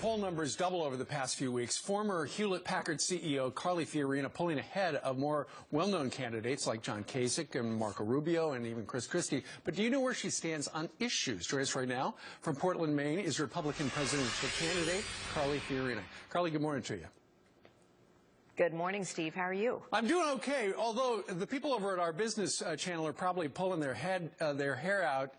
Poll numbers double over the past few weeks. Former Hewlett-Packard CEO Carly Fiorina pulling ahead of more well-known candidates like John Kasich and Marco Rubio and even Chris Christie. But do you know where she stands on issues? Joining us right now from Portland, Maine is Republican presidential candidate Carly Fiorina. Carly, good morning to you. Good morning, Steve. How are you? I'm doing okay, although the people over at our business channel are probably pulling their hair out.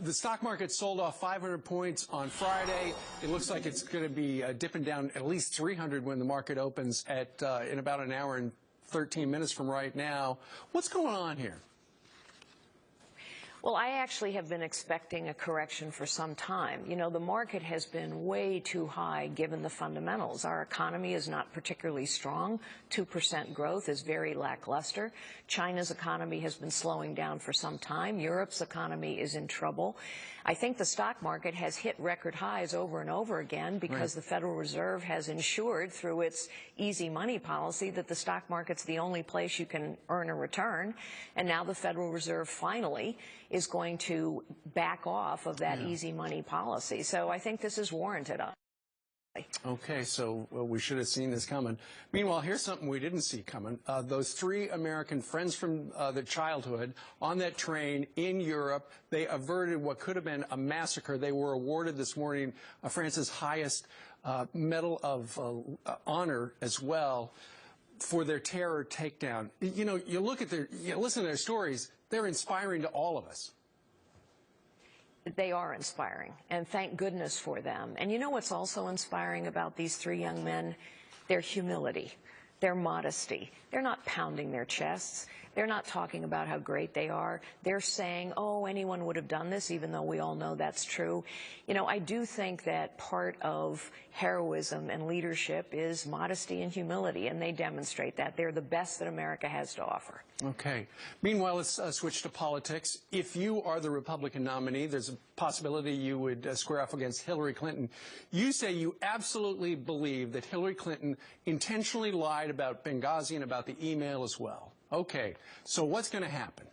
The stock market sold off 500 points on Friday. It looks like it's going to be dipping down at least 300 when the market opens in about an hour and 13 minutes from right now. What's going on here? Well, I actually have been expecting a correction for some time. You know, the market has been way too high given the fundamentals. Our economy is not particularly strong. 2% growth is very lackluster. China's economy has been slowing down for some time. Europe's economy is in trouble. I think the stock market has hit record highs over and over again because the Federal Reserve has ensured through its easy money policy that the stock market's the only place you can earn a return. And now the Federal Reserve finally is going to back off of that easy money policy. So I think this is warranted. Okay, so we should have seen this coming. Meanwhile, here's something we didn't see coming. Those three American friends from their childhood on that train in Europe, they averted what could have been a massacre. They were awarded this morning France's highest medal of honor as well for their terror takedown. You know, you listen to their stories, they're inspiring to all of us. They are inspiring, and thank goodness for them. And you know what's also inspiring about these three young men? Their humility, their modesty. They're not pounding their chests. They're not talking about how great they are. They're saying, oh, anyone would have done this, even though we all know that's true. You know, I do think that part of heroism and leadership is modesty and humility, and they demonstrate that. They're the best that America has to offer. Okay. Meanwhile, let's switch to politics. If you are the Republican nominee, there's a possibility you would square off against Hillary Clinton. You say you absolutely believe that Hillary Clinton intentionally lied about Benghazi and about the email as well. Okay. So what's going to happen?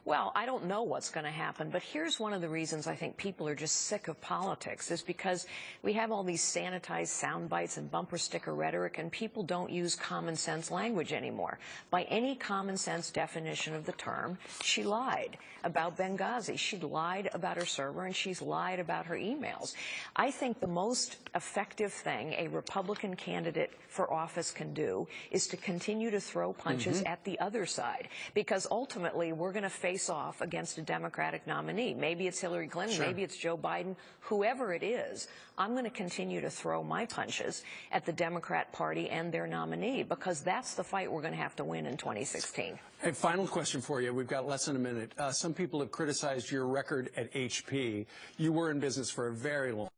Well, I don't know what's going to happen, but here's one of the reasons I think people are just sick of politics is because we have all these sanitized sound bites and bumper sticker rhetoric, and people don't use common sense language anymore. By any common sense definition of the term, she lied about Benghazi. She lied about her server, and she's lied about her emails. I think the most effective thing a Republican candidate for office can do is to continue to throw punches at the other side, because ultimately we're going to face off against a Democratic nominee. Maybe it's Hillary Clinton, maybe it's Joe Biden, whoever it is. I'm going to continue to throw my punches at the Democrat Party and their nominee, because that's the fight we're going to have to win in 2016. A final question for you. We've got less than a minute. Some people have criticized your record at HP. You were in business for a very long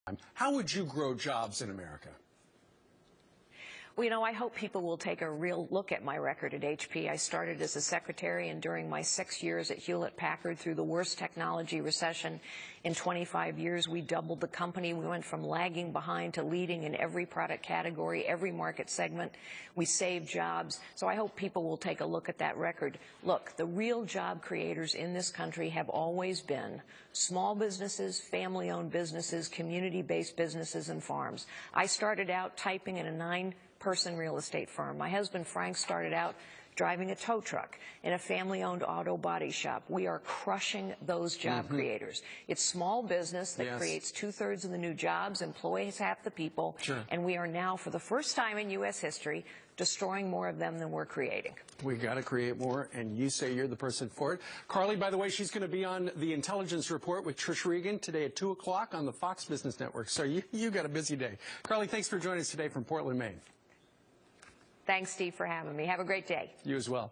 time. How would you grow jobs in America? Well, you know, I hope people will take a real look at my record at HP. I started as a secretary, and during my 6 years at Hewlett-Packard, through the worst technology recession in 25 years, we doubled the company. We went from lagging behind to leading in every product category, every market segment. We saved jobs. So I hope people will take a look at that record. Look, the real job creators in this country have always been small businesses, family-owned businesses, community-based businesses, and farms. I started out typing in a 9-person real estate firm. My husband, Frank, started out driving a tow truck in a family-owned auto body shop. We are crushing those job creators. It's small business that creates 2/3 of the new jobs, employs half the people, and we are now, for the first time in U.S. history, destroying more of them than we're creating. We got to create more, and you say you're the person for it. Carly, by the way, she's going to be on the Intelligence Report with Trish Regan today at 2 o'clock on the Fox Business Network. So you got a busy day. Carly, thanks for joining us today from Portland, Maine. Thanks, Steve, for having me. Have a great day. You as well.